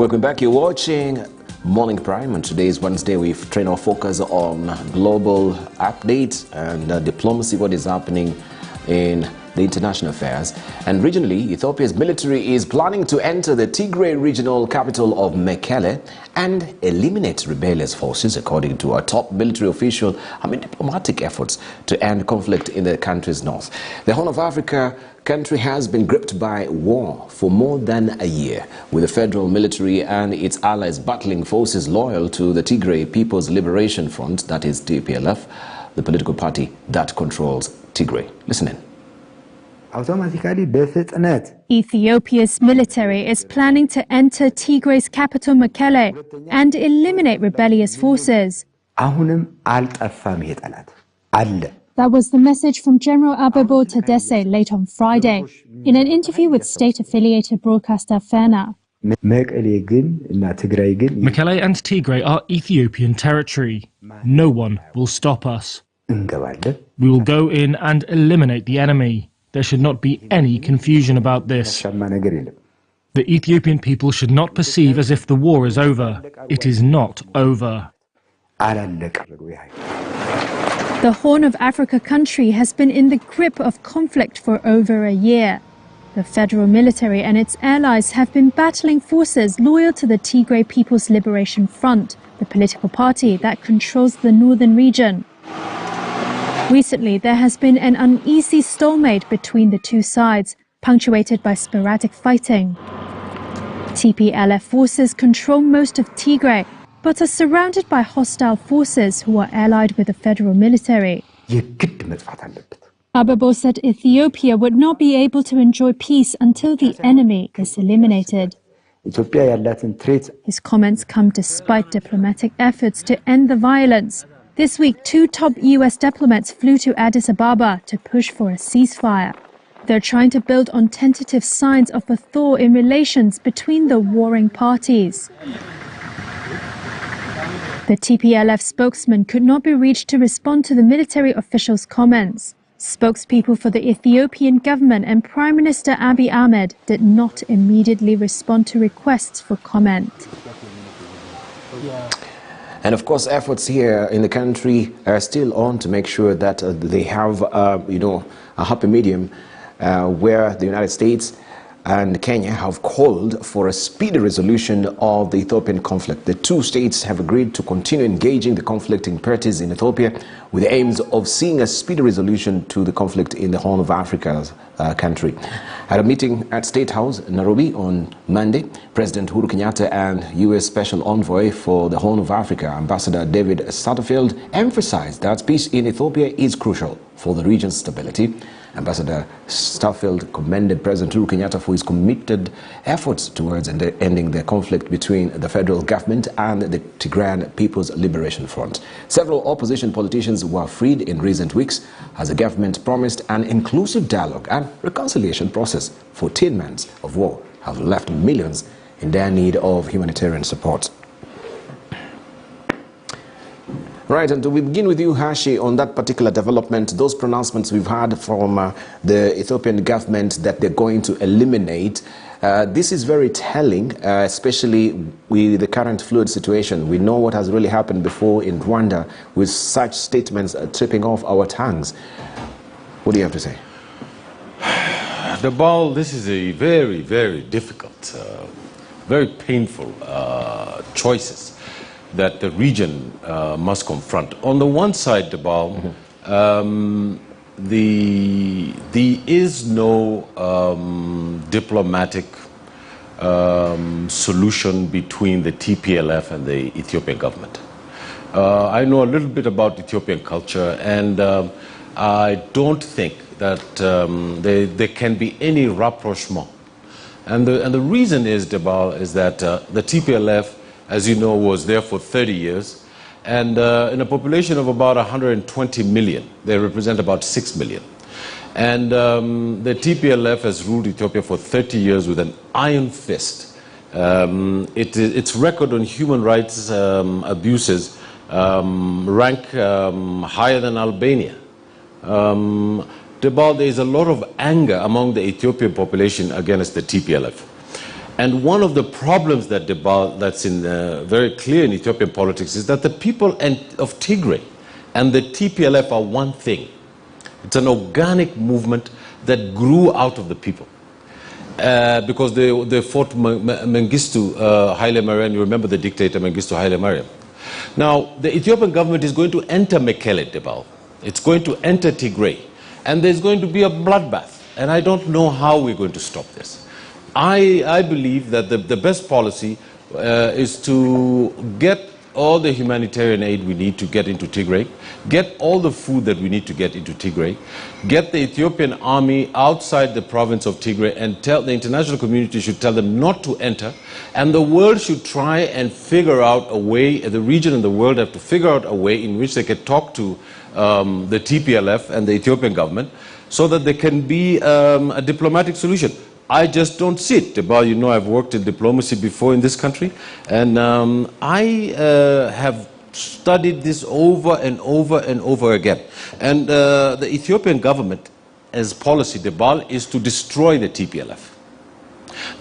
Welcome back. You're watching Morning Prime, and today is Wednesday. We've trained our focus on global updates and diplomacy, what is happening in the international affairs. And regionally, Ethiopia's military is planning to enter the Tigray regional capital of Mekelle and eliminate rebellious forces, according to a top military official, amid diplomatic efforts to end conflict in the country's north. The Horn of Africa country has been gripped by war for more than a year, with the federal military and its allies battling forces loyal to the Tigray People's Liberation Front, that is TPLF, the political party that controls Tigray. Listen in. Ethiopia's military is planning to enter Tigray's capital Mekelle and eliminate rebellious forces. That was the message from General Abebo Tadesse late on Friday in an interview with state-affiliated broadcaster Fana. Mekelle and Tigray are Ethiopian territory. No one will stop us. We will go in and eliminate the enemy. There should not be any confusion about this. The Ethiopian people should not perceive as if the war is over. It is not over. The Horn of Africa country has been in the grip of conflict for over a year. The federal military and its allies have been battling forces loyal to the Tigray People's Liberation Front, the political party that controls the northern region. Recently, there has been an uneasy stalemate between the two sides, punctuated by sporadic fighting. TPLF forces control most of Tigray, but are surrounded by hostile forces who are allied with the federal military. Abebo said Ethiopia would not be able to enjoy peace until the enemy is eliminated. His comments come despite diplomatic efforts to end the violence. This week, 2 top US diplomats flew to Addis Ababa to push for a ceasefire. They're trying to build on tentative signs of a thaw in relations between the warring parties. The TPLF spokesman could not be reached to respond to the military official's comments. Spokespeople for the Ethiopian government and Prime Minister Abiy Ahmed did not immediately respond to requests for comment. And of course, efforts here in the country are still on to make sure that they have, a happy medium where the United States and Kenya have called for a speedy resolution of the Ethiopian conflict. The two states have agreed to continue engaging the conflicting parties in Ethiopia with the aims of seeing a speedy resolution to the conflict in the Horn of Africa's country. At a meeting at State House in Nairobi on Monday, President Uhuru Kenyatta and U.S. Special Envoy for the Horn of Africa, Ambassador David Satterfield, emphasized that peace in Ethiopia is crucial for the region's stability. Ambassador Satterfield commended President Uhuru Kenyatta for his committed efforts towards ending the conflict between the federal government and the Tigrayan People's Liberation Front. Several opposition politicians were freed in recent weeks as the government promised an inclusive dialogue and reconciliation process. 14 months of war have left millions in dire need of humanitarian support. Right, and we begin with you, Hashi, on that particular development, those pronouncements we've had from the Ethiopian government that they're going to eliminate. This is very telling, especially with the current fluid situation. We know what has really happened before in Rwanda with such statements tripping off our tongues. What do you have to say? This is a very, very difficult, very painful choices that the region must confront. On the one side, there is no diplomatic solution between the TPLF and the Ethiopian government. I know a little bit about Ethiopian culture, and I don't think that there can be any rapprochement. And the reason is, that the TPLF, as you know, was there for 30 years, and in a population of about 120 million, they represent about 6 million. And the TPLF has ruled Ethiopia for 30 years with an iron fist. Its record on human rights abuses rank higher than Albania. There is a lot of anger among the Ethiopian population against the TPLF. And one of the problems that's very clear in Ethiopian politics is that the people of Tigray and the TPLF are one thing. It's an organic movement that grew out of the people. Because they fought Mengistu Haile Mariam. You remember the dictator Mengistu Haile Mariam. Now, the Ethiopian government is going to enter Mekelle, Debal. It's going to enter Tigray. And there's going to be a bloodbath. And I don't know how we're going to stop this. I believe that the best policy is to get all the humanitarian aid we need to get into Tigray, get all the food that we need to get into Tigray, get the Ethiopian army outside the province of Tigray, and tell the international community should tell them not to enter, and the world should try and figure out a way, the region and the world have to figure out a way in which they can talk to the TPLF and the Ethiopian government so that there can be a diplomatic solution. I just don't see it. Debal, you know, I've worked in diplomacy before in this country, and I have studied this over and over and over again. And the Ethiopian government, as policy, Debal, is to destroy the TPLF.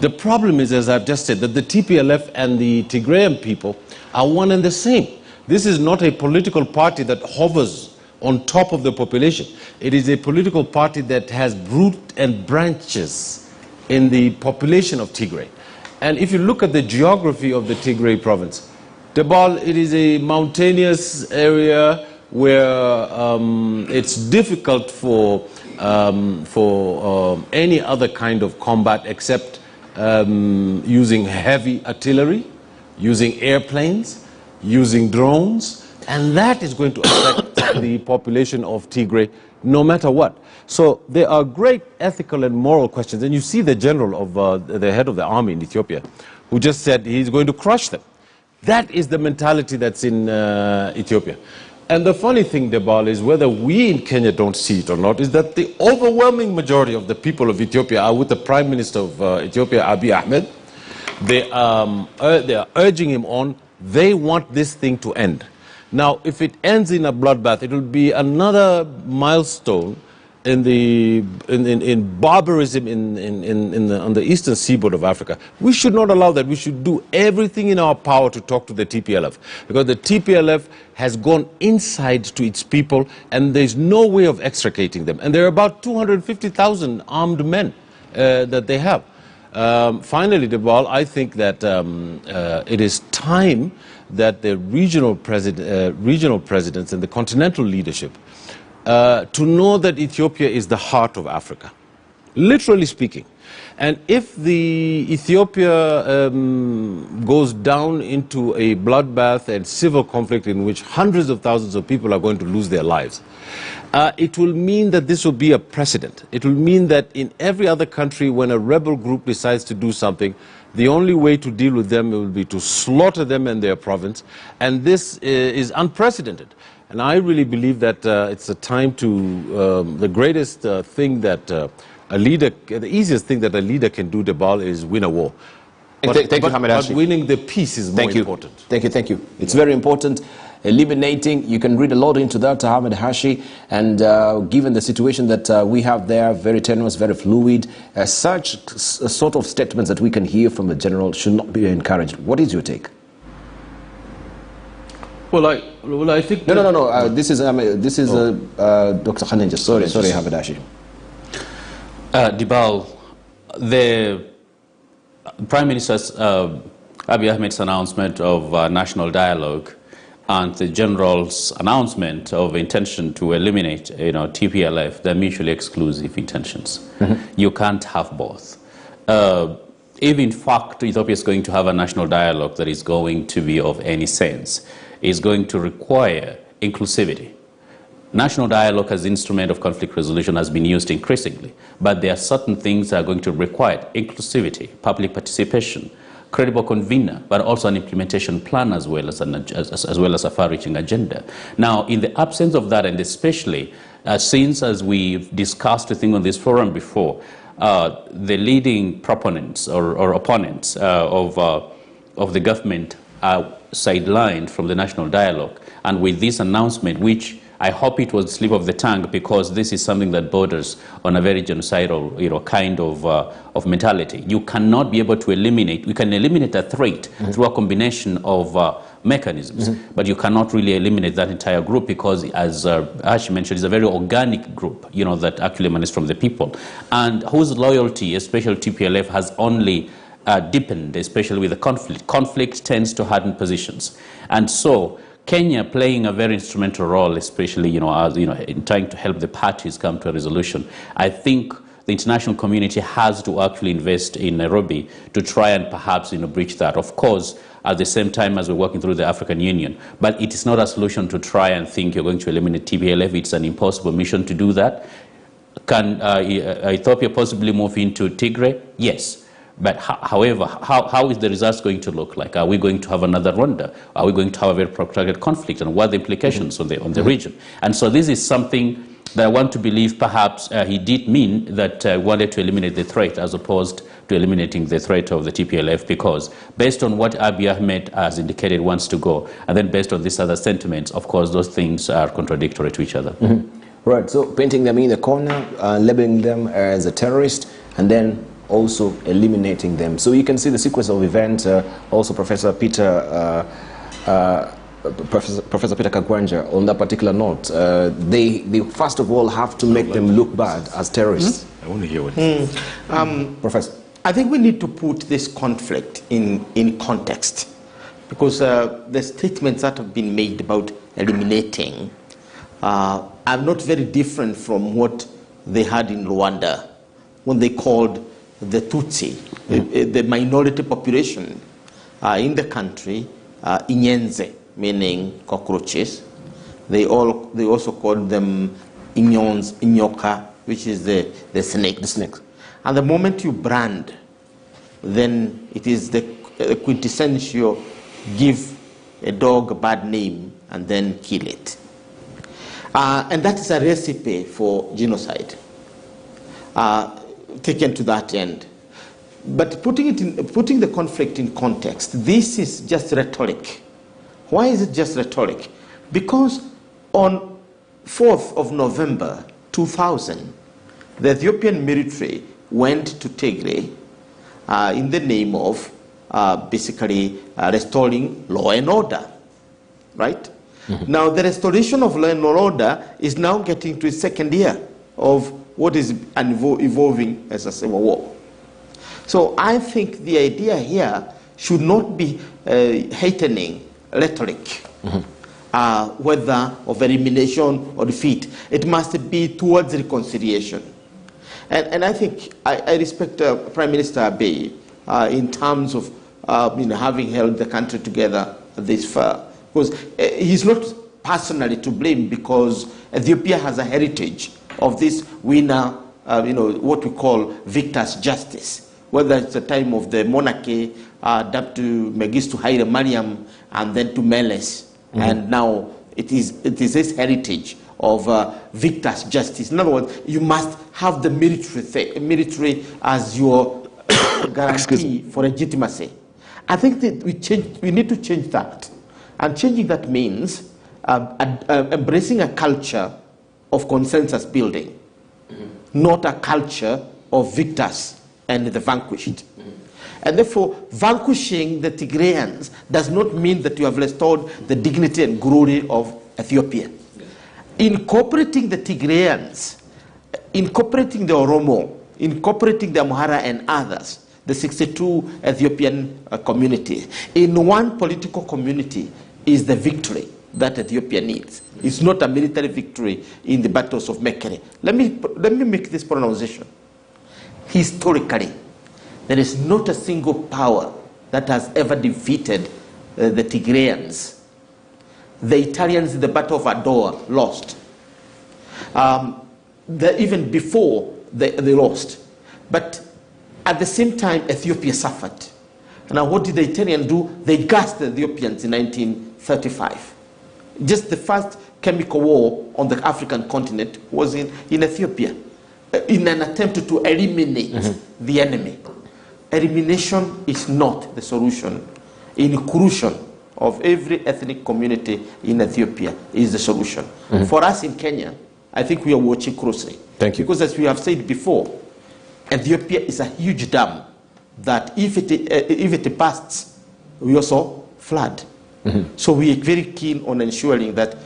The problem is, as I've just said, that the TPLF and the Tigrayan people are one and the same. This is not a political party that hovers on top of the population. It is a political party that has root and branches in the population of Tigray. And if you look at the geography of the Tigray province, Debal, it is a mountainous area where it's difficult for any other kind of combat except using heavy artillery, using airplanes, using drones, and that is going to affect the population of Tigray no matter what. So there are great ethical and moral questions, and you see the general of the head of the army in Ethiopia who just said he's going to crush them. That is the mentality that's in Ethiopia. And the funny thing, Debal, is whether we in Kenya don't see it or not, is that the overwhelming majority of the people of Ethiopia are with the Prime Minister of Ethiopia, Abiy Ahmed. They are urging him on. They want this thing to end. Now, if it ends in a bloodbath, it will be another milestone in barbarism on the eastern seaboard of Africa. We should not allow that. We should do everything in our power to talk to the TPLF, because the TPLF has gone inside to its people, and there's no way of extricating them. And there are about 250,000 armed men that they have. Finally, Debal, I think that it is time that the regional presidents and the continental leadership to know that Ethiopia is the heart of Africa, literally speaking. And if the Ethiopia goes down into a bloodbath and civil conflict in which hundreds of thousands of people are going to lose their lives, it will mean that this will be a precedent. It will mean that in every other country, when a rebel group decides to do something, the only way to deal with them will be to slaughter them in their province. And this is unprecedented. And I really believe that it's a time to, the greatest thing that the easiest thing that a leader can do, Debal, is win a war. Thank you, Hamid Hashi. But winning the peace is more important. Thank you. It's very important. Eliminating, you can read a lot into that, Hamid Hashi, and given the situation that we have there, very tenuous, very fluid, such sort of statements that we can hear from the general should not be encouraged. What is your take? Well, I think... No. This is Dr. Khanenja. Sorry, Hamid Hashi. Debal, the Prime Minister's Abiy Ahmed's announcement of national dialogue and the general's announcement of intention to eliminate, TPLF, they're mutually exclusive intentions. You can't have both. If in fact Ethiopia is going to have a national dialogue that is going to be of any sense, is going to require inclusivity. National dialogue as instrument of conflict resolution has been used increasingly, but there are certain things that are going to require inclusivity, public participation, credible convener, but also an implementation plan as well as a far-reaching agenda. Now, in the absence of that, and especially since, as we've discussed, I think, on this forum before, the leading proponents or opponents of the government are sidelined from the national dialogue, and with this announcement, which I hope it was a slip of the tongue, because this is something that borders on a very genocidal, kind of mentality. You cannot be able to eliminate. We can eliminate a threat through a combination of mechanisms, but you cannot really eliminate that entire group, because, as Ash mentioned, it's a very organic group, that actually emanates from the people, and whose loyalty, especially TPLF, has only deepened, especially with the conflict. Conflict tends to harden positions, and so Kenya playing a very instrumental role, especially in trying to help the parties come to a resolution. I think the international community has to actually invest in Nairobi to try and perhaps bridge that. Of course, at the same time as we're working through the African Union, but it is not a solution to try and think you're going to eliminate TPLF. It's an impossible mission to do that. Can Ethiopia possibly move into Tigray? Yes. But however, how is the results going to look like? Are we going to have another Rwanda? Are we going to have a very protracted conflict? And what are the implications on the region? And so this is something that I want to believe perhaps he did mean that wanted to eliminate the threat as opposed to eliminating the threat of the TPLF, because based on what Abiy Ahmed has indicated wants to go, and then based on these other sentiments, of course, those things are contradictory to each other. Right, so painting them in the corner, labeling them as a terrorist, and then also eliminating them. So you can see the sequence of events. Also, Professor Peter Kagwanja, on that particular note, they first of all have to make them look bad as terrorists. I want to hear what Professor. I think we need to put this conflict in context, because the statements that have been made about eliminating are not very different from what they had in Rwanda when they called the Tutsi, the minority population in the country, Inyenze, meaning cockroaches. They also called them Inyons, Inyoka, which is the snake. The snake. And the moment you brand, then it is the quintessential give a dog a bad name and then kill it. And that is a recipe for genocide, taken to that end. But putting the conflict in context, this is just rhetoric. Why is it just rhetoric? Because on 4th of November 2000, the Ethiopian military went to Tigray in the name of basically restoring law and order, right? Now, the restoration of law and order is now getting to its second year of what is evolving as a civil war. So I think the idea here should not be heightening rhetoric, whether of elimination or defeat. It must be towards reconciliation. And I think I respect Prime Minister Abiy in terms of having held the country together this far. Because he's not personally to blame, because Ethiopia has a heritage of this winner, what we call victor's justice. Whether it's the time of the monarchy, up to Mengistu Haile Mariam, and then to Meles, and now it is this heritage of victor's justice. In other words, you must have the military as your guarantee for legitimacy. I think that we need to change that. And changing that means embracing a culture of consensus building, not a culture of victors and the vanquished. And therefore, vanquishing the Tigrayans does not mean that you have restored the dignity and glory of Ethiopia. Incorporating the Tigrayans, incorporating the Oromo, incorporating the Amhara and others, the 62 Ethiopian community, in one political community is the victory that Ethiopia needs. It's not a military victory in the battles of Mekere. Let me make this pronunciation. Historically, there is not a single power that has ever defeated the Tigrayans. The Italians in the Battle of Adwa lost. Even before they lost. But at the same time, Ethiopia suffered. Now, what did the Italians do? They gassed the Ethiopians in 1935. Just the first chemical war on the African continent was in Ethiopia, in an attempt to eliminate the enemy. Elimination is not the solution. Inclusion of every ethnic community in Ethiopia is the solution. For us in Kenya, I think we are watching closely. Thank you. Because as we have said before, Ethiopia is a huge dam that if it bursts, we also flood. So we are very keen on ensuring that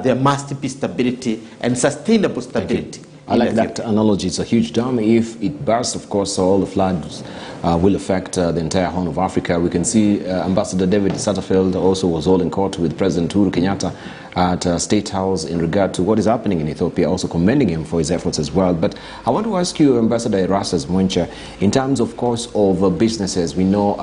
there must be stability and sustainable stability. I like that analogy. It's a huge dam. If it bursts, of course, all the floods will affect the entire Horn of Africa. We can see Ambassador David Satterfield also was holding court with President Uhuru Kenyatta at State House in regard to what is happening in Ethiopia, also commending him for his efforts as well. But I want to ask you, Ambassador Erastus Mwencha, in terms, of course, of businesses, we know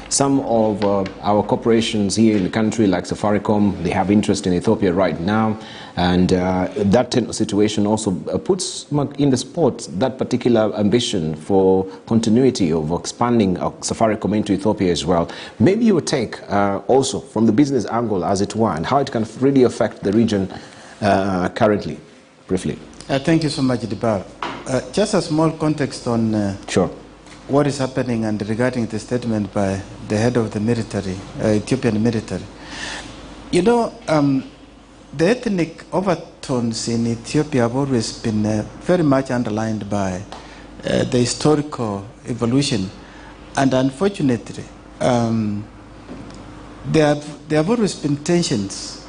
some of our corporations here in the country, like Safaricom, they have interest in Ethiopia right now. And that situation also puts in the spot that particular ambition for continuity of expanding Safaricom into Ethiopia as well. Maybe you would take also from the business angle, as it were, and how it can really affect the region currently, briefly. Thank you so much, Dibal. Just a small context on sure. What is happening and regarding the statement by the head of the military, Ethiopian military. You know, the ethnic overtones in Ethiopia have always been very much underlined by the historical evolution. And unfortunately, there have always been tensions,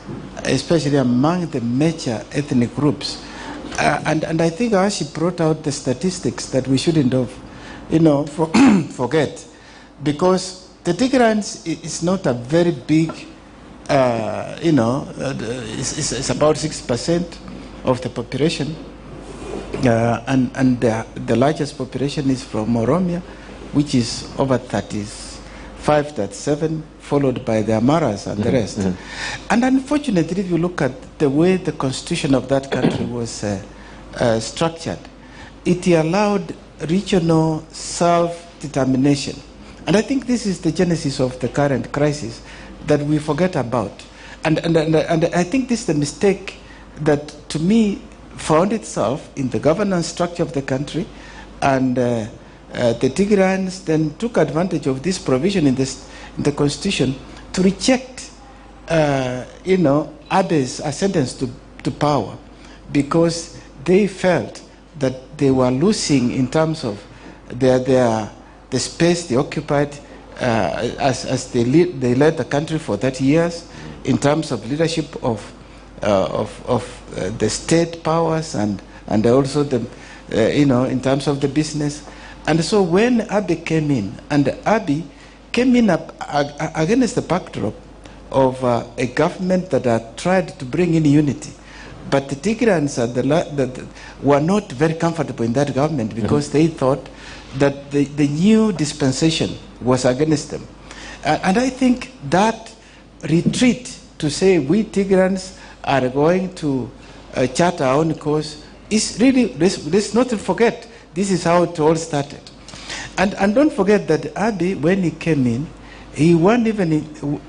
especially among the major ethnic groups. And I think Ashi brought out the statistics that we shouldn't have, forget. Because the Tigrans is not a very big, it's about 6% of the population. And the largest population is from Oromia, which is over 35, 37, followed by the Amaras and the rest. And unfortunately, if you look at the way the constitution of that country was structured, it allowed regional self-determination. And I think this is the genesis of the current crisis that we forget about. And I think this is the mistake that, to me, found itself in the governance structure of the country, and the Tigrans then took advantage of this provision in the constitution to reject, Abe's ascendance to power, because they felt that they were losing in terms of the space they occupied as they led the country for 30 years, in terms of leadership of the state powers and also the in terms of the business. And so when Abe came in, and Abe came in against the backdrop of a government that had tried to bring in unity, but the Tigrans were not very comfortable in that government, because they thought that the new dispensation was against them. And I think that retreat to say we Tigrans are going to chart our own course is really, let's not forget, this is how it all started. And don't forget that Abe, when he came in, he won even a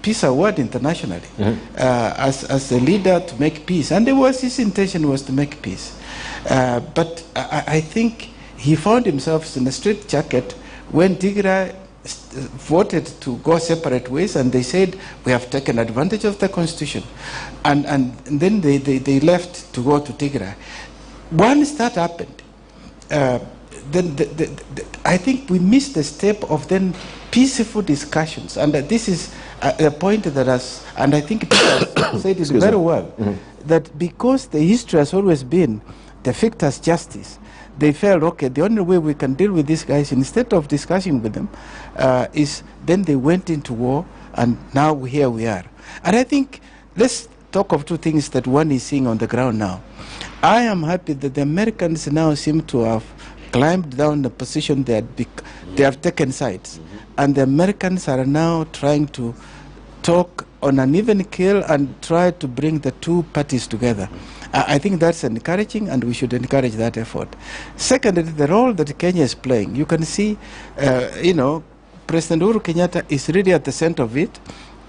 peace award internationally as a leader to make peace. And his intention was to make peace. But I think he found himself in a straitjacket when Tigray voted to go separate ways, and they said, we have taken advantage of the constitution. And then they left to go to Tigray. Once that happened, then I think we missed the step of then peaceful discussions. And this is a point that and I think Peter said it very well, that because the history has always been the victor's justice, they felt, okay, the only way we can deal with these guys, instead of discussing with them, is then they went into war, and now here we are. And I think, let's talk of two things that one is seeing on the ground now. I am happy that the Americans now seem to have climbed down the position they have taken sides. And the Americans are now trying to talk on an even keel and try to bring the two parties together. I think that's encouraging, and we should encourage that effort. Secondly, the role that Kenya is playing. You can see, President Uhuru Kenyatta is really at the center of it,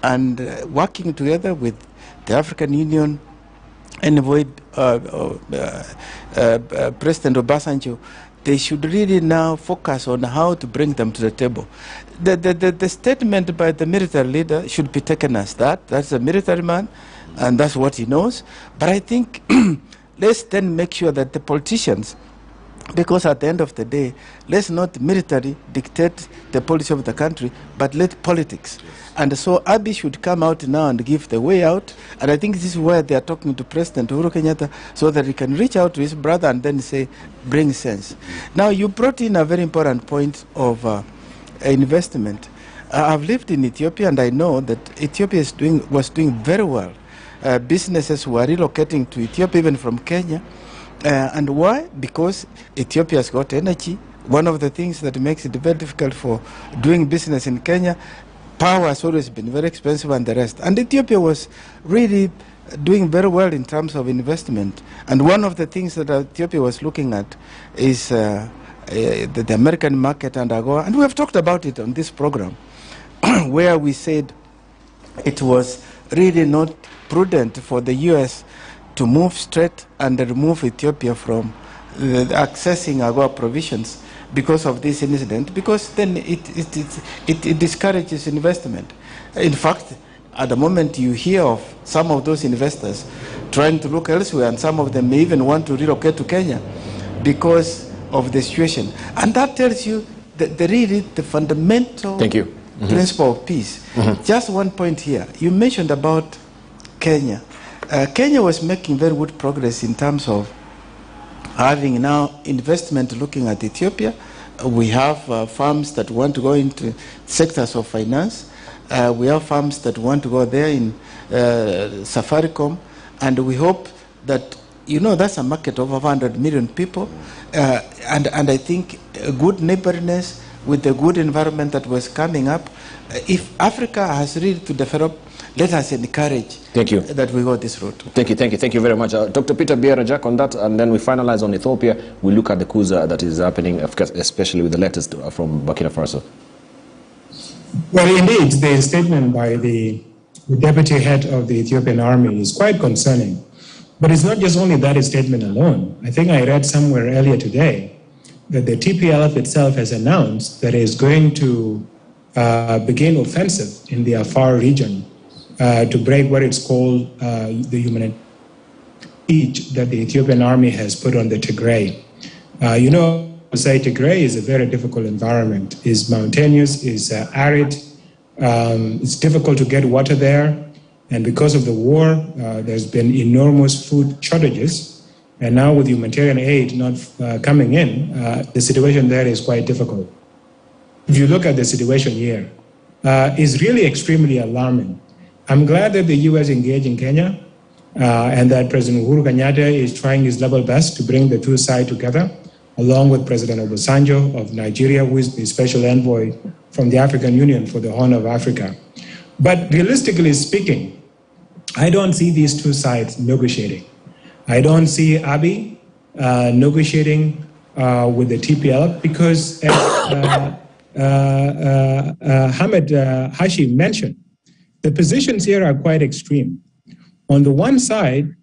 and working together with the African Union, envoy President Obasanjo, they should really now focus on how to bring them to the table. the statement by the military leader should be taken as that. That's a military man, and that's what he knows. But I think let's then make sure that the politicians, because at the end of the day, let's not military dictate the policy of the country, but let politics. And so Abiy should come out now and give the way out. And I think this is where they are talking to President Uhuru Kenyatta, so that he can reach out to his brother and then say, bring sense. Now, you brought in a very important point of investment. I've lived in Ethiopia, and I know that Ethiopia was doing very well. Businesses were relocating to Ethiopia, even from Kenya. And why? Because Ethiopia has got energy. One of the things that makes it very difficult for doing business in Kenya, power has always been very expensive and the rest. And Ethiopia was really doing very well in terms of investment. And one of the things that Ethiopia was looking at is the American market and AGOA. And we have talked about it on this program, where we said it was really not prudent for the U.S. to move straight and remove Ethiopia from accessing AGOA provisions because of this incident, because then it discourages investment. In fact, at the moment you hear of some of those investors trying to look elsewhere, and some of them may even want to relocate to Kenya because of the situation. And that tells you the fundamental principle of peace. Just one point here. You mentioned about Kenya. Kenya was making very good progress in terms of having now investment looking at Ethiopia. We have firms that want to go into sectors of finance. We have firms that want to go there in Safaricom. And we hope that, you know, that's a market of 100 million people. And I think a good neighborliness with the good environment that was coming up, if Africa has really to develop, let us encourage that we go this route. Thank you very much. Dr. Peter Biara-Jack on that, and then we finalize on Ethiopia. We look at the coups that is happening, especially with the letters from Burkina Faso. Well, indeed, the statement by the deputy head of the Ethiopian army is quite concerning. But it's not just only that statement alone. I think I read somewhere earlier today that the TPLF itself has announced that it is going to begin offensive in the Afar region to break what it's called the humanitarian siege that the Ethiopian army has put on the Tigray. You know, say Tigray is a very difficult environment. It's mountainous, it's arid, it's difficult to get water there. And because of the war, there's been enormous food shortages. And now with humanitarian aid not coming in, the situation there is quite difficult. If you look at the situation here, it's really extremely alarming. I'm glad that the U.S. engaged in Kenya and that President Uhuru Kenyatta is trying his level best to bring the two sides together, along with President Obasanjo of Nigeria, who is the special envoy from the African Union for the Horn of Africa. But realistically speaking, I don't see these two sides negotiating. I don't see Abiy negotiating with the TPLF because, as Ahmed Hashim mentioned, the positions here are quite extreme. On the one side,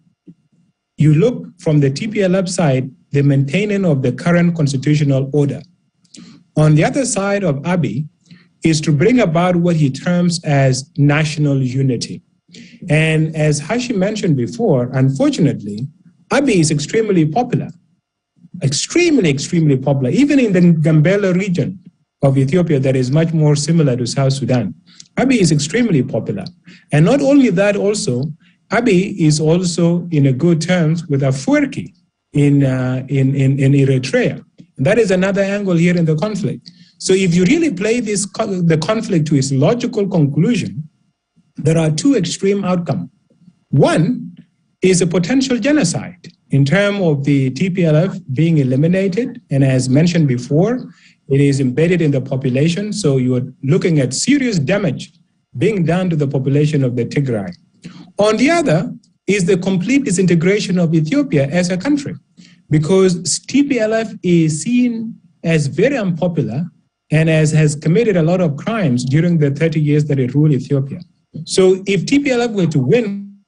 you look from the TPLF side, the maintaining of the current constitutional order. On the other side of Abiy is to bring about what he terms as national unity. And as Hashim mentioned before, unfortunately, Abiy is extremely popular, extremely popular, even in the Gambela region of Ethiopia that is much more similar to South Sudan. Abiy is extremely popular. And not only that, also, Abiy is also in a good terms with Afwerki in Eritrea. And that is another angle here in the conflict. So if you really play the conflict to its logical conclusion, there are two extreme outcomes. One is a potential genocide in terms of the TPLF being eliminated. And as mentioned before, it is embedded in the population. So you're looking at serious damage being done to the population of the Tigray. On the other is the complete disintegration of Ethiopia as a country, because TPLF is seen as very unpopular and has committed a lot of crimes during the 30 years that it ruled Ethiopia. So if TPLF were to win,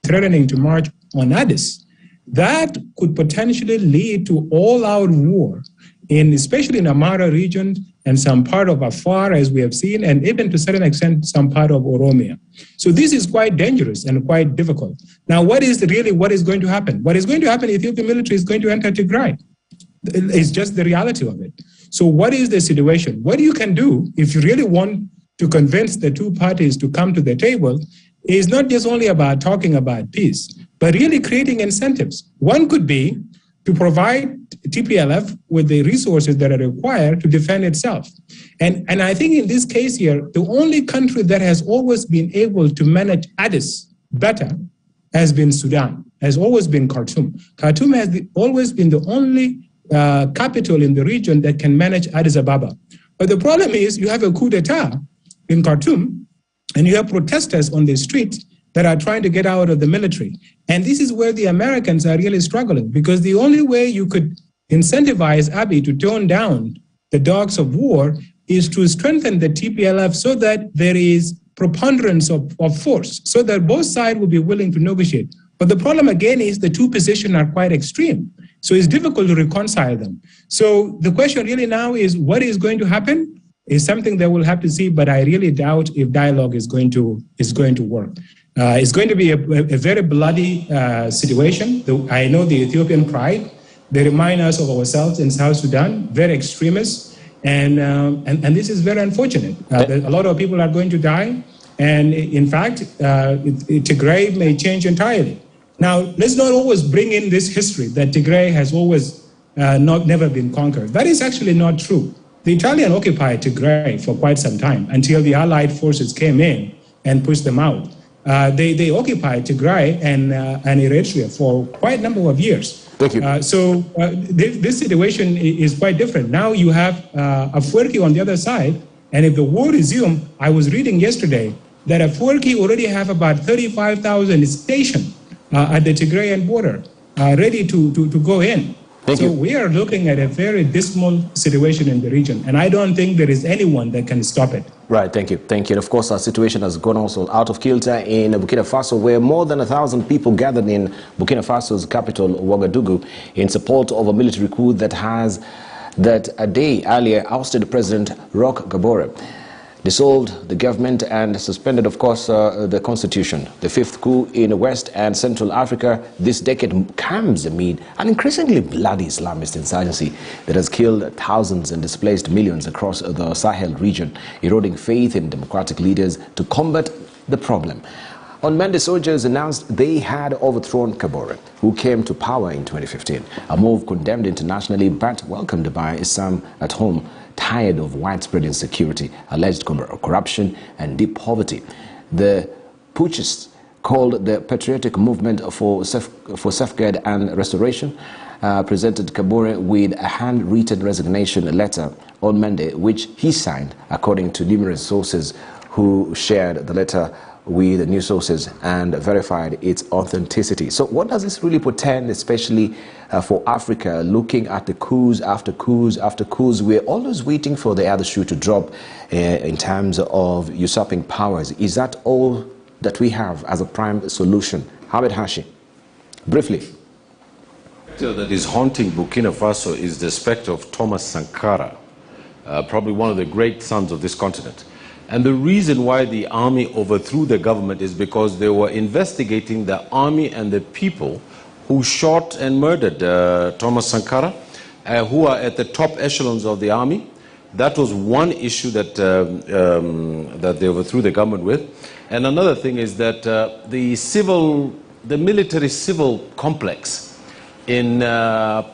threatening to march on Addis, that could potentially lead to all-out war, especially in Amara region and some part of Afar, as we have seen, and even to a certain extent, some part of Oromia. So this is quite dangerous and quite difficult. Now, what is going to happen? What is going to happen, the Ethiopian military is going to enter Tigray. It's just the reality of it. So what is the situation? What you can do if you really want to convince the two parties to come to the table is not just only about talking about peace, but really creating incentives. One could be to provide TPLF with the resources that are required to defend itself. And I think in this case here, the only country that has always been able to manage Addis better has been Sudan, has always been Khartoum. Khartoum has always been the only capital in the region that can manage Addis Ababa. But the problem is you have a coup d'etat in Khartoum, and you have protesters on the street that are trying to get out of the military. And this is where the Americans are really struggling, because the only way you could incentivize Abiy to tone down the dogs of war is to strengthen the TPLF so that there is preponderance of force, so that both sides will be willing to negotiate. But the problem again is the two positions are quite extreme. So it's difficult to reconcile them. So the question really now is what is going to happen is something that we'll have to see, but I really doubt if dialogue is going to work. It's going to be a very bloody situation. I know the Ethiopian pride. They remind us of ourselves in South Sudan, very extremists, and this is very unfortunate. A lot of people are going to die, and in fact, Tigray may change entirely. Now, let's not always bring in this history that Tigray has always never been conquered. That is actually not true. The Italians occupied Tigray for quite some time until the Allied forces came in and pushed them out. They occupied Tigray and Eritrea for quite a number of years. Thank you. This situation is quite different. Now you have Afwerki on the other side, and if the war resumes, I was reading yesterday that Afwerki already have about 35,000 stationed at the Tigrayan border, ready to go in. Thank you. We are looking at a very dismal situation in the region, and I don't think there is anyone that can stop it. Right, thank you. Thank you. And of course, our situation has gone also out of kilter in Burkina Faso, where more than 1,000 people gathered in Burkina Faso's capital, Ouagadougou, in support of a military coup that a day earlier ousted President Roch Kabore, dissolved the government and suspended, of course, the constitution. The fifth coup in West and Central Africa this decade comes amid an increasingly bloody Islamist insurgency that has killed thousands and displaced millions across the Sahel region, eroding faith in democratic leaders to combat the problem. On Monday, soldiers announced they had overthrown Kabore, who came to power in 2015, a move condemned internationally but welcomed by some at home, tired of widespread insecurity, alleged corruption, and deep poverty. The putschists, called the Patriotic Movement for Safeguard and Restoration, presented Kabore with a handwritten resignation letter on Monday, which he signed, according to numerous sources who shared the letter with news sources and verified its authenticity. So what does this really portend, especially for Africa, looking at the coups after coups after coups? We're always waiting for the other shoe to drop in terms of usurping powers. Is that all that we have as a prime solution? Hamid Hashi, briefly. The spectre that is haunting Burkina Faso is the spectre of Thomas Sankara, probably one of the great sons of this continent. And the reason why the army overthrew the government is because they were investigating the army and the people who shot and murdered Thomas Sankara, who are at the top echelons of the army. That was one issue that, that they overthrew the government with. And another thing is that the military-civil complex in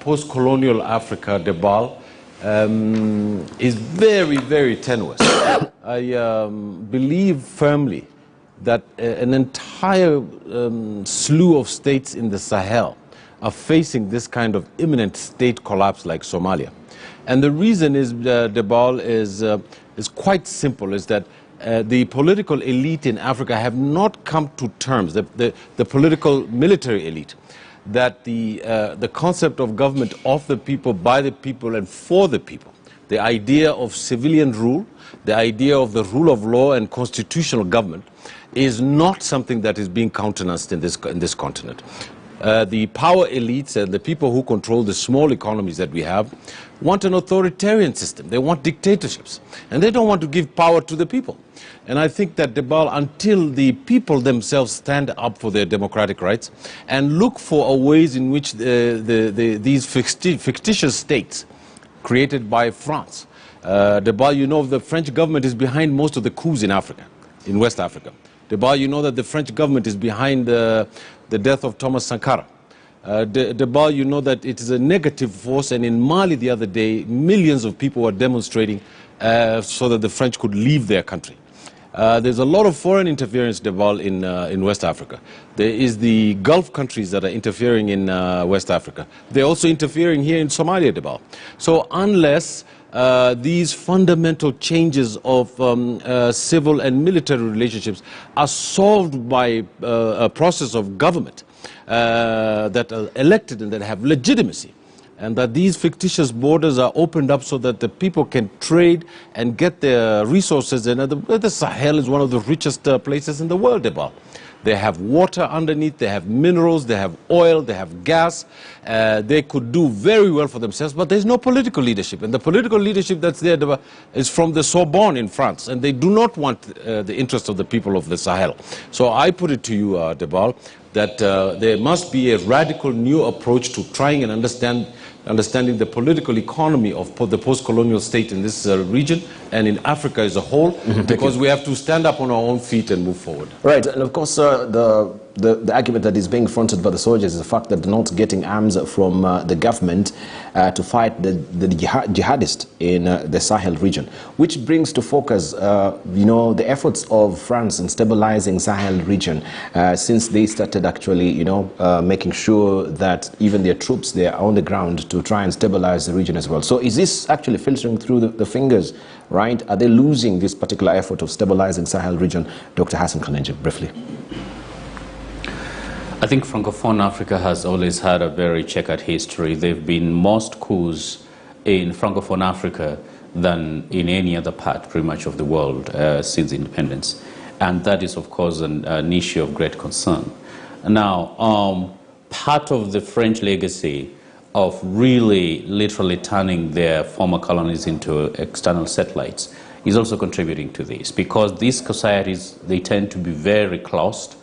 post-colonial Africa, Debal, is very, very tenuous. I believe firmly that an entire slew of states in the Sahel are facing this kind of imminent state collapse like Somalia. And the reason is, Debal, is quite simple, is that the political elite in Africa have not come to terms, the political military elite, that the concept of government of the people, by the people and for the people, the idea of civilian rule, the idea of the rule of law and constitutional government is not something that is being countenanced in this continent. The power elites and the people who control the small economies that we have want an authoritarian system. They want dictatorships. And they don't want to give power to the people. And I think that until the people themselves stand up for their democratic rights and look for ways in which these fictitious states created by France, you know, the French government is behind most of the coups in Africa, in West Africa. You know that the French government is behind the death of Thomas Sankara. You know that it is a negative force, and in Mali the other day, millions of people were demonstrating so that the French could leave their country. There's a lot of foreign interference, in West Africa. There is the Gulf countries that are interfering in West Africa. They're also interfering here in Somalia, So unless these fundamental changes of civil and military relationships are solved by a process of government that are elected and that have legitimacy, and that these fictitious borders are opened up so that the people can trade and get their resources. And the Sahel is one of the richest places in the world, They have water underneath, they have minerals, they have oil, they have gas. They could do very well for themselves, but there's no political leadership. And the political leadership that's there is from the Sorbonne in France, and they do not want the interest of the people of the Sahel. So I put it to you, Debal, that there must be a radical new approach to trying and understanding the political economy of the post-colonial state in this region and in Africa as a whole, because we have to stand up on our own feet and move forward. Right, and of course the argument that is being fronted by the soldiers is the fact that they're not getting arms from the government to fight the jihadists in the Sahel region, which brings to focus, you know, the efforts of France in stabilizing Sahel region since they started actually, you know, making sure that even their troops, they are on the ground to try and stabilize the region as well. So is this actually filtering through the fingers, right? Are they losing this particular effort of stabilizing Sahel region? Dr. Hassan Khalenji, briefly. I think Francophone Africa has always had a very checkered history. There have been most coups in Francophone Africa than in any other part, pretty much, of the world since independence. And that is, of course, an issue of great concern. Now, part of the French legacy of really literally turning their former colonies into external satellites is also contributing to this, because these societies, they tend to be very closed.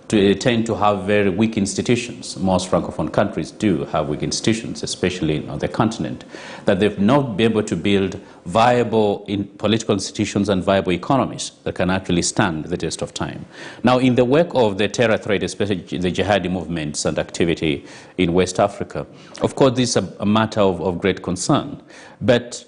They tend to have very weak institutions. Most Francophone countries do have weak institutions, especially on the continent, that they've not been able to build viable political institutions and viable economies that can actually stand the test of time. Now, in the wake of the terror threat, especially the jihadi movements and activity in West Africa, of course, this is a matter of great concern. But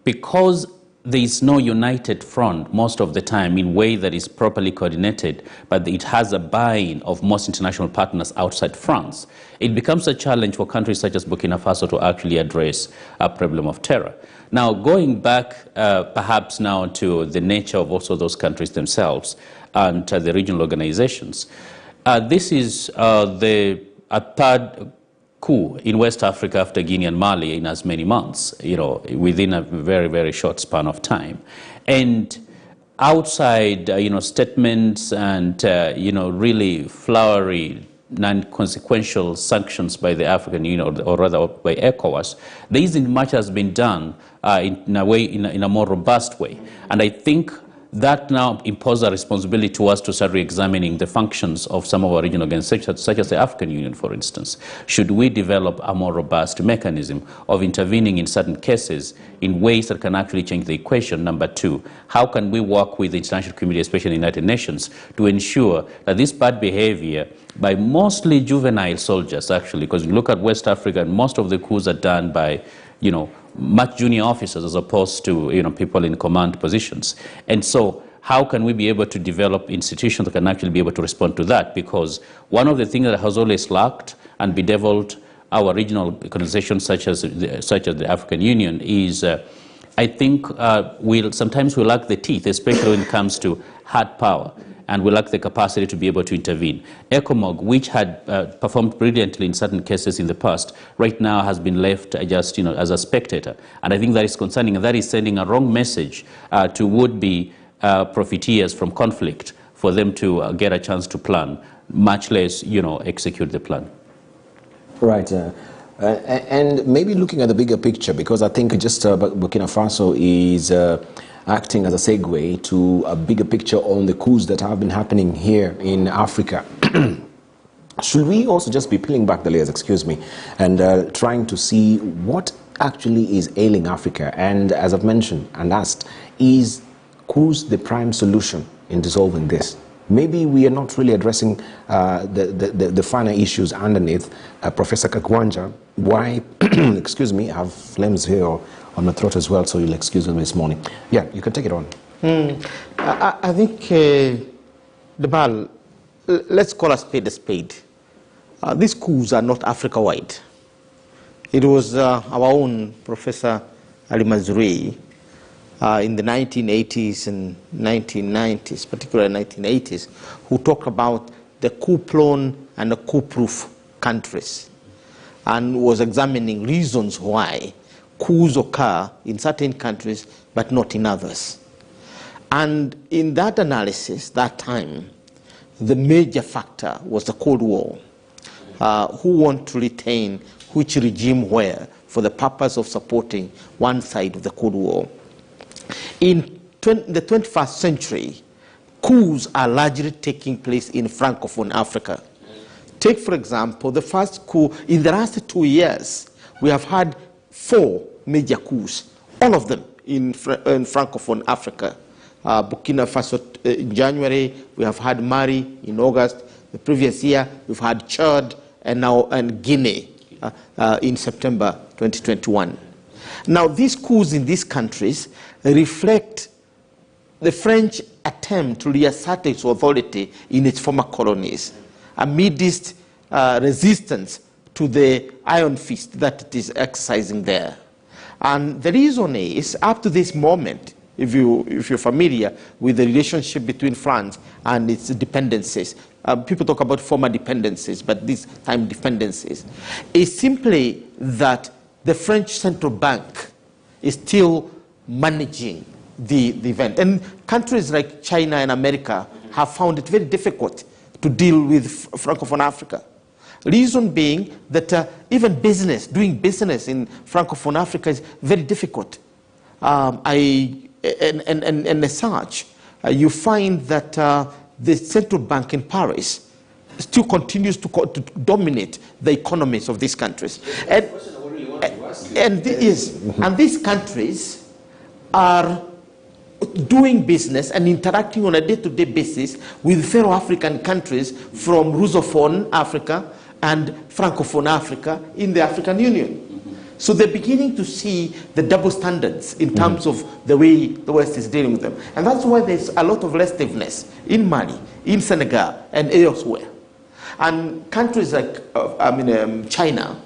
because there is no united front most of the time in a way that is properly coordinated, but it has a buy-in of most international partners outside France, it becomes a challenge for countries such as Burkina Faso to actually address a problem of terror. Now, going back perhaps now to the nature of also those countries themselves and the regional organizations, this is a third coup in West Africa after Guinea and Mali in as many months, you know, within a very, very short span of time. And outside, you know, statements and, you know, really flowery, non-consequential sanctions by the African Union, or rather by ECOWAS, there isn't much has been done in a more robust way. And I think that now imposes a responsibility to us to start re-examining the functions of some of our regional organizations, such as the African Union, for instance. Should we develop a more robust mechanism of intervening in certain cases in ways that can actually change the equation? Number two, how can we work with the international community, especially the United Nations, to ensure that this bad behavior by mostly juvenile soldiers, actually, because you look at West Africa, and most of the coups are done by, you know, much junior officers as opposed to, you know, people in command positions. And so how can we be able to develop institutions that can actually be able to respond to that? Because one of the things that has always lacked and bedeviled our regional organizations such as the African Union is, I think, sometimes we lack the teeth, especially when it comes to hard power, and we lack the capacity to be able to intervene. ECOMOG, which had performed brilliantly in certain cases in the past, right now has been left just, you know, as a spectator. And I think that is concerning, and that is sending a wrong message to would-be profiteers from conflict for them to get a chance to plan much less, execute the plan. Right. And maybe looking at the bigger picture, because I think just Burkina Faso is acting as a segue to a bigger picture on the coups that have been happening here in Africa. Should we also just be peeling back the layers, and trying to see what actually is ailing Africa? And as I've mentioned and asked, is coups the prime solution in dissolving this? Maybe we are not really addressing the finer issues underneath. Professor Kagwanja, why, I have flames here on my throat as well, so you'll excuse me this morning. Yeah, you can take it on. I think, let's call a spade a spade. These coups are not Africa-wide. It was our own Professor Ali Mazrui in the 1980s and 1990s, particularly 1980s, who talked about the coup-prone and the coup-proof countries, and was examining reasons why coups occur in certain countries but not in others. And in that analysis, that time, the major factor was the Cold War. Who want to retain which regime where for the purpose of supporting one side of the Cold War. In the 21st century, coups are largely taking place in Francophone Africa. Take, for example, the first coup. In the last 2 years, we have had 4 major coups, all of them in Francophone Africa. Burkina Faso in January, we have had Mali in August. The previous year, we've had Chad and now Guinea in September 2021. Now, these coups in these countries reflect the French attempt to reassert its authority in its former colonies amidst resistance to the iron fist that it is exercising there. And the reason is, up to this moment, if you're familiar with the relationship between France and its dependencies, people talk about former dependencies, but this time dependencies, is simply that the French central bank is still managing the event. And countries like China and America have found it very difficult to deal with Francophone Africa. Reason being that even doing business in Francophone Africa is very difficult. And as such, you find that the central bank in Paris still continues to dominate the economies of these countries. And these countries are doing business and interacting on a day-to-day basis with fellow African countries from Lusophone Africa and Francophone Africa in the African Union. So they're beginning to see the double standards in terms of the way the West is dealing with them. And that's why there's a lot of restiveness in Mali, in Senegal, and elsewhere. And countries like China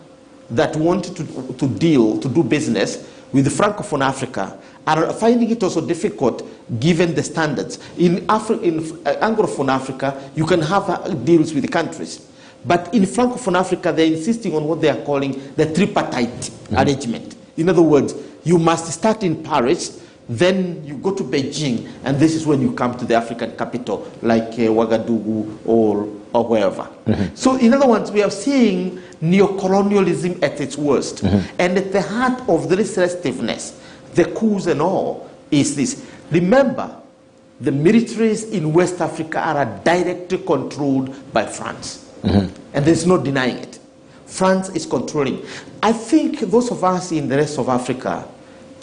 that want to do business with Francophone Africa are finding it also difficult given the standards. In Anglophone Africa, you can have deals with the countries. But in Francophone Africa, they're insisting on what they are calling the tripartite arrangement. In other words, you must start in Paris, then you go to Beijing, and this is when you come to the African capital, like Ouagadougou or wherever. So in other words, we are seeing neo-colonialism at its worst. And at the heart of this restiveness, the coups and all, is this. Remember, the militaries in West Africa are directly controlled by France. And there's no denying it. France is controlling. I think those of us in the rest of Africa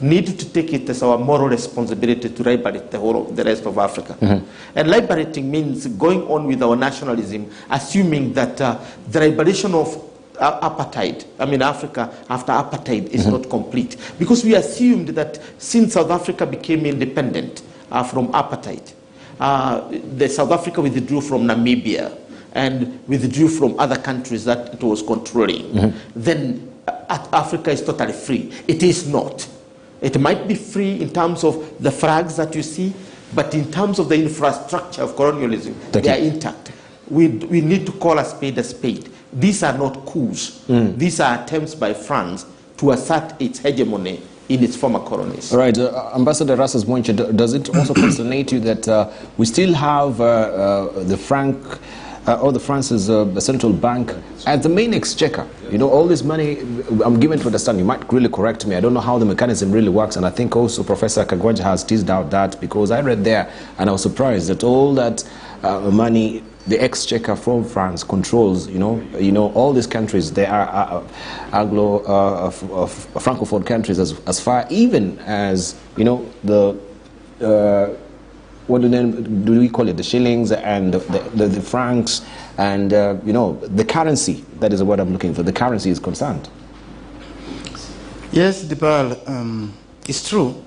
need to take it as our moral responsibility to liberate the rest of Africa. And liberating means going on with our nationalism, assuming that the liberation of apartheid, Africa after apartheid is not complete. Because we assumed that since South Africa became independent from apartheid, the South Africa withdrew from Namibia and withdrew from other countries that it was controlling, then Africa is totally free. It is not. It might be free in terms of the flags that you see, but in terms of the infrastructure of colonialism, they are intact. We need to call a spade a spade. These are not coups. These are attempts by France to assert its hegemony in its former colonies. All right, Ambassador Rasas Mwinche, does it also fascinate you that we still have the Franc or the France's central bank as the main exchequer. You know, all this money, I'm given to understand, you might really correct me, I don't know how the mechanism really works, and I think also Professor Kagwanja has teased out that, because I read there and I was surprised that all that money the exchequer from France controls, you know, all these countries. They are Francophone countries as far even as, you know, the what do we call it? The shillings and the francs and you know, the currency. That is what I'm looking for. The currency is concerned. Yes, Dibal, it's true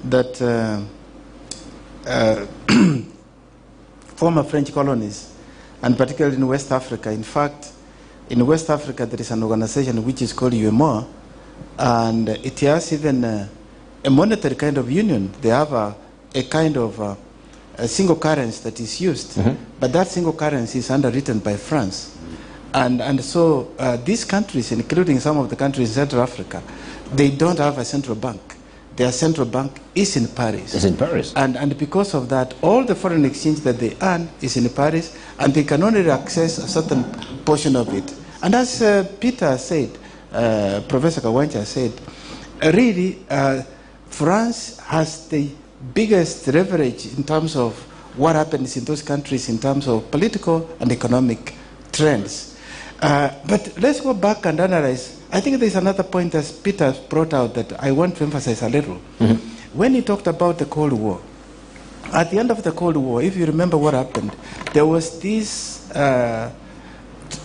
that former French colonies, and particularly in West Africa. In fact, in West Africa there is an organization which is called UEMOA, and it has even a monetary kind of union. They have a kind of a single currency that is used, but that single currency is underwritten by France. And so these countries, including some of the countries in Central Africa, they don't have a central bank. Their central bank is in Paris. It's in Paris. And because of that, all the foreign exchange that they earn is in Paris, and they can only access a certain portion of it. And as Peter said, Professor Kagwanja said, really, France has the biggest leverage in terms of what happens in those countries in terms of political and economic trends. But let's go back and analyze. I think there's another point that Peter brought out that I want to emphasize a little. When he talked about the Cold War, at the end of the Cold War, if you remember what happened, there was this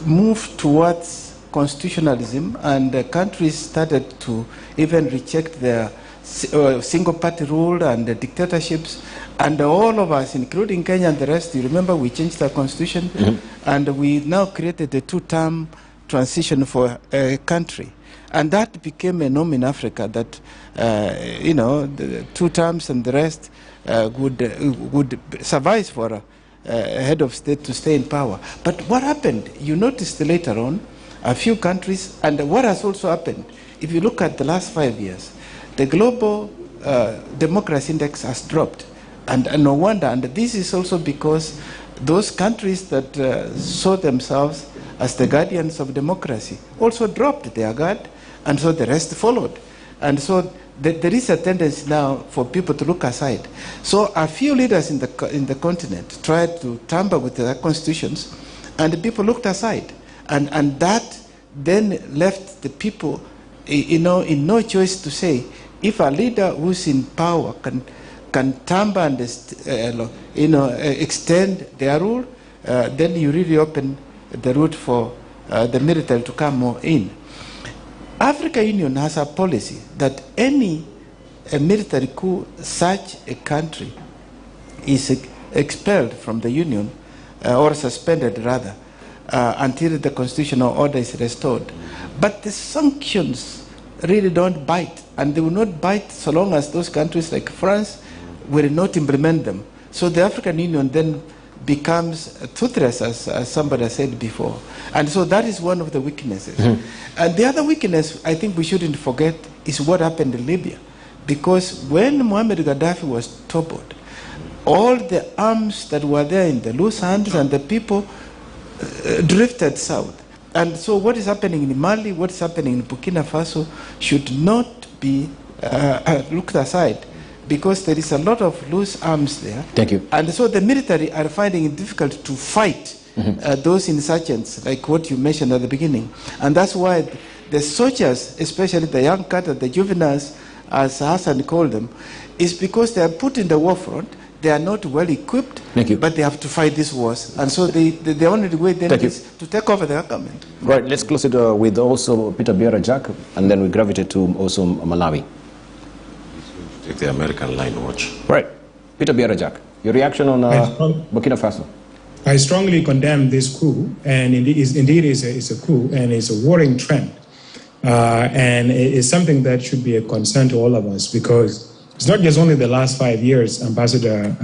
move towards constitutionalism, and countries started to even reject their single-party rule and the dictatorships. And all of us, including Kenya and the rest, you remember we changed our constitution, and we now created a two-term transition for a country. And that became a norm in Africa that, you know, the 2 terms and the rest would suffice for a head of state to stay in power. But what happened? You noticed later on, a few countries, and what has also happened, if you look at the last 5 years, the global democracy index has dropped. And no wonder, and this is also because those countries that saw themselves as the guardians of democracy also dropped their guard, and so the rest followed. And so there is a tendency now for people to look aside. So a few leaders in the continent tried to tamper with their constitutions, and the people looked aside. And that then left the people, you know, in no choice to say, if a leader who's in power can tamper and you know, extend their rule, then you really open the route for the military to come more in. African Union has a policy that any military coup, such a country is expelled from the Union, or suspended rather, until the constitutional order is restored. But the sanctions really don't bite, and they will not bite so long as those countries like France will not implement them. So the African Union then becomes toothless, as somebody said before. And so that is one of the weaknesses. And the other weakness I think we shouldn't forget is what happened in Libya. Because when Muammar Gaddafi was toppled, all the arms that were there in the loose hands and the people drifted south. And so what is happening in Mali, what is happening in Burkina Faso should not be looked aside, because there is a lot of loose arms there. Thank you. And so the military are finding it difficult to fight those insurgents, like what you mentioned at the beginning. And that's why the soldiers, especially the young cadre, the juveniles, as Hassan called them, is because they are put in the war front. They are not well equipped, but they have to fight these wars. And so the only way then is to take over the government. Right, let's close it with also Peter Biara-Jack, and then we gravitate to also Malawi. Take the American line, watch. Right. Peter Biara-Jack, your reaction on Burkina Faso? I strongly condemn this coup, and indeed is a coup, and it's a worrying trend. And it's something that should be a concern to all of us, because it's not just only the last 5 years, Ambassador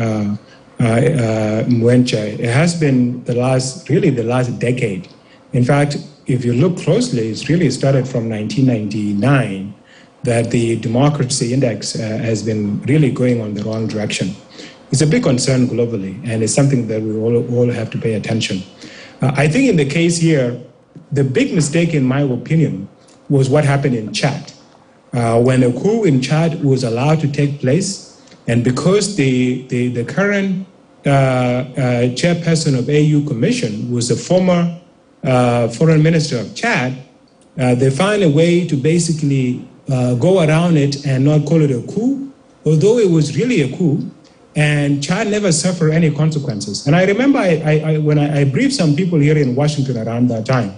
Mwencha. It has been the last decade. In fact, if you look closely, it's really started from 1999 that the democracy index has been really going on the wrong direction. It's a big concern globally, and it's something that we all have to pay attention. I think in the case here, the big mistake, in my opinion, was what happened in Chad. When a coup in Chad was allowed to take place, and because the current chairperson of AU Commission was a former foreign minister of Chad, they found a way to basically go around it and not call it a coup, although it was really a coup, and Chad never suffered any consequences. And I remember when I briefed some people here in Washington around that time,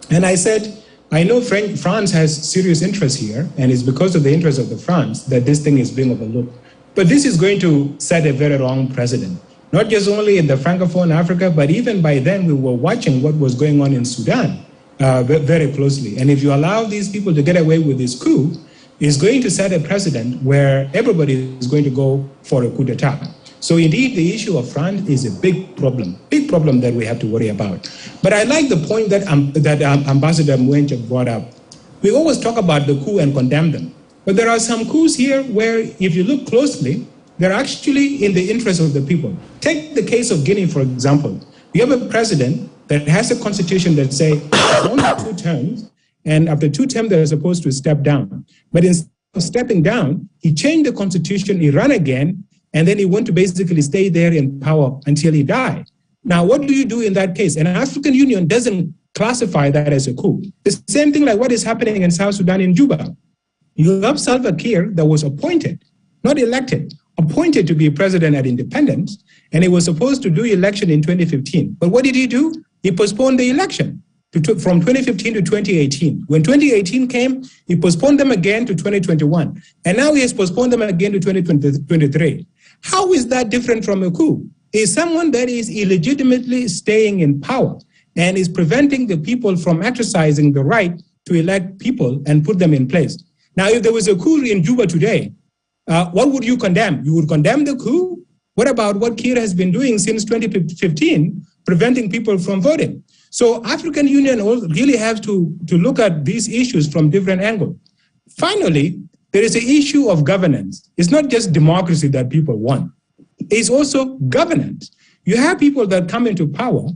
and I said, I know France has serious interest here, and it's because of the interest of the France that this thing is being overlooked. But this is going to set a very wrong precedent, not just only in the Francophone Africa, but even by then we were watching what was going on in Sudan very closely. And if you allow these people to get away with this coup, it's going to set a precedent where everybody is going to go for a coup d'etat. So indeed, the issue of France is a big problem that we have to worry about. But I like the point that Ambassador Mwenche brought up. We always talk about the coup and condemn them. But there are some coups here where, if you look closely, they're actually in the interest of the people. Take the case of Guinea, for example. You have a president that has a constitution that says only 2 terms, and after 2 terms, they're supposed to step down. But instead of stepping down, he changed the constitution, he ran again, and then he went to basically stay there in power until he died. Now, what do you do in that case? And the African Union doesn't classify that as a coup. The same thing like what is happening in South Sudan in Juba. You have Salva Kiir that was appointed, not elected, appointed to be president at independence, and he was supposed to do election in 2015. But what did he do? He postponed the election from 2015 to 2018. When 2018 came, he postponed them again to 2021. And now he has postponed them again to 2023. How is that different from a coup? Is someone that is illegitimately staying in power and is preventing the people from exercising the right to elect people and put them in place. Now, if there was a coup in Juba today, what would you condemn? You would condemn the coup? What about what Kiir has been doing since 2015, preventing people from voting? So African Union really has to look at these issues from different angles. Finally, there is an issue of governance. It's not just democracy that people want. It's also governance. You have people that come into power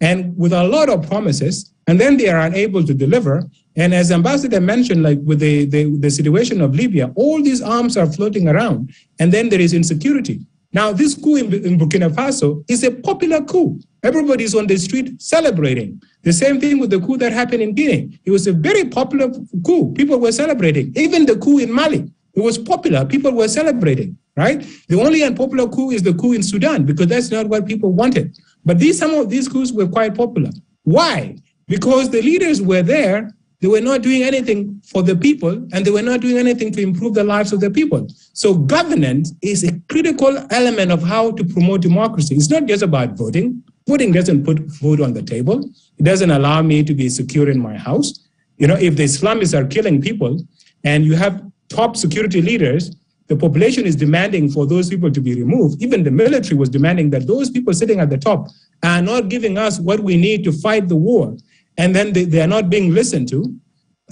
and with a lot of promises, and then they are unable to deliver. And as Ambassador mentioned, like with the situation of Libya, all these arms are floating around, and then there is insecurity. Now, this coup in Burkina Faso is a popular coup. Everybody's on the street celebrating. The same thing with the coup that happened in Guinea. It was a very popular coup. People were celebrating. Even the coup in Mali, it was popular. People were celebrating, right? The only unpopular coup is the coup in Sudan, because that's not what people wanted. But some of these coups were quite popular. Why? Because the leaders were there. They were not doing anything for the people, and they were not doing anything to improve the lives of the people. So governance is a critical element of how to promote democracy. It's not just about voting. Voting doesn't put food on the table. It doesn't allow me to be secure in my house. You know, if the Islamists are killing people and you have top security leaders, the population is demanding for those people to be removed. Even the military was demanding that those people sitting at the top are not giving us what we need to fight the war. And then they are not being listened to.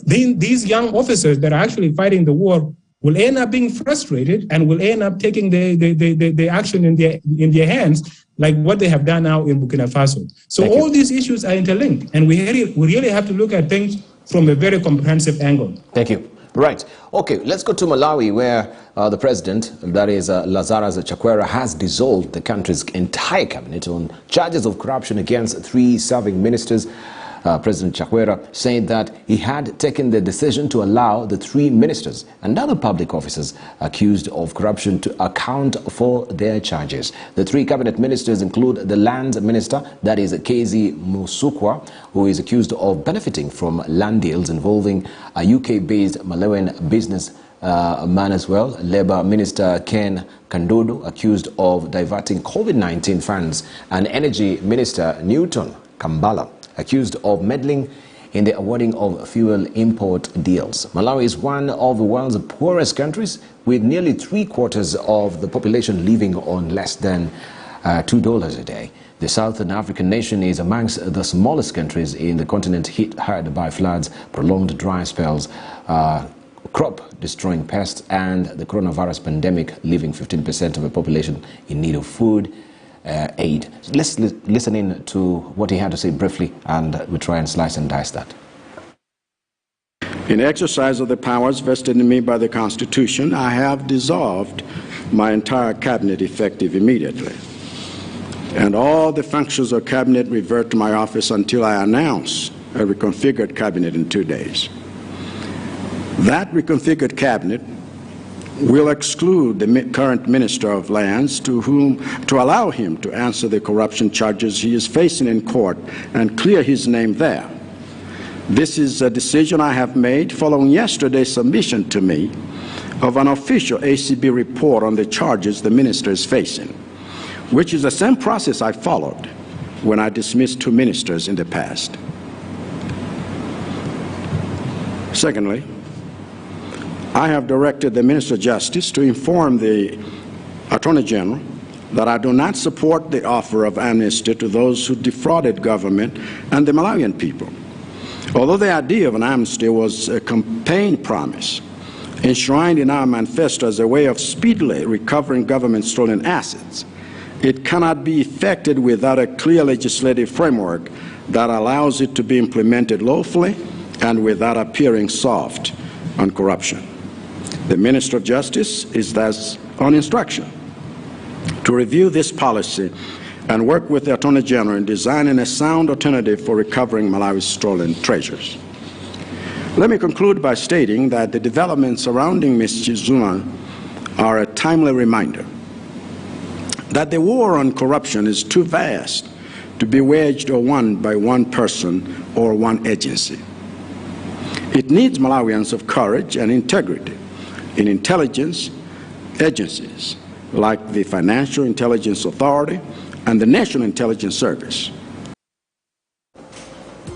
These young officers that are actually fighting the war will end up being frustrated and will end up taking the action in their hands, like what they have done now in Burkina Faso. So all these issues are interlinked, and we really have to look at things from a very comprehensive angle. Thank you. Right. Okay, let's go to Malawi, where the president, that is Lazarus Chakwera, has dissolved the country's entire cabinet on charges of corruption against 3 serving ministers. President Chakwera saying that he had taken the decision to allow the 3 ministers and other public officers accused of corruption to account for their charges. The 3 cabinet ministers include the land minister, that is Kezi Musukwa, who is accused of benefiting from land deals involving a UK-based Malawian business man as well. Labour Minister Ken Kandodo, accused of diverting COVID-19 funds, and Energy Minister Newton Kambala, accused of meddling in the awarding of fuel import deals. Malawi is one of the world's poorest countries, with nearly 3/4 of the population living on less than $2 a day. The Southern African nation is amongst the smallest countries in the continent hit hard by floods, prolonged dry spells, crop-destroying pests, and the coronavirus pandemic, leaving 15% of the population in need of food aid. Let's listen in to what he had to say briefly, and we'll try and slice and dice that. In exercise of the powers vested in me by the Constitution, I have dissolved my entire cabinet effective immediately. And all the functions of cabinet revert to my office until I announce a reconfigured cabinet in 2 days. That reconfigured cabinet will exclude the current Minister of Lands to allow him to answer the corruption charges he is facing in court and clear his name there. This is a decision I have made following yesterday's submission to me of an official ACB report on the charges the minister is facing, which is the same process I followed when I dismissed 2 ministers in the past. Secondly, I have directed the Minister of Justice to inform the Attorney General that I do not support the offer of amnesty to those who defrauded government and the Malawian people. Although the idea of an amnesty was a campaign promise enshrined in our manifesto as a way of speedily recovering government-stolen assets, it cannot be effected without a clear legislative framework that allows it to be implemented lawfully and without appearing soft on corruption. The Minister of Justice is thus on instruction to review this policy and work with the Attorney General in designing a sound alternative for recovering Malawi's stolen treasures. Let me conclude by stating that the developments surrounding Ms. Zuma are a timely reminder that the war on corruption is too vast to be waged or won by one person or one agency. It needs Malawians of courage and integrity in intelligence agencies like the Financial Intelligence Authority and the National Intelligence Service.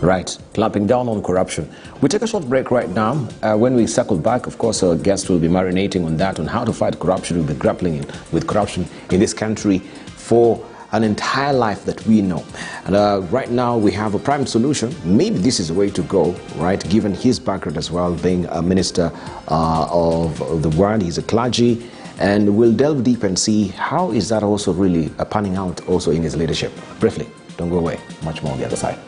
Right, clamping down on corruption. We take a short break right now. When we circle back, of course, our guests will be marinating on that, on how to fight corruption. We'll be grappling with corruption in this country for an entire life that we know. And right now we have a prime solution. Maybe this is the way to go, right, given his background as well, being a minister of the world. He's a clergy. And we'll delve deep and see how is that also really panning out also in his leadership. Briefly, don't go away. Much more on the other side.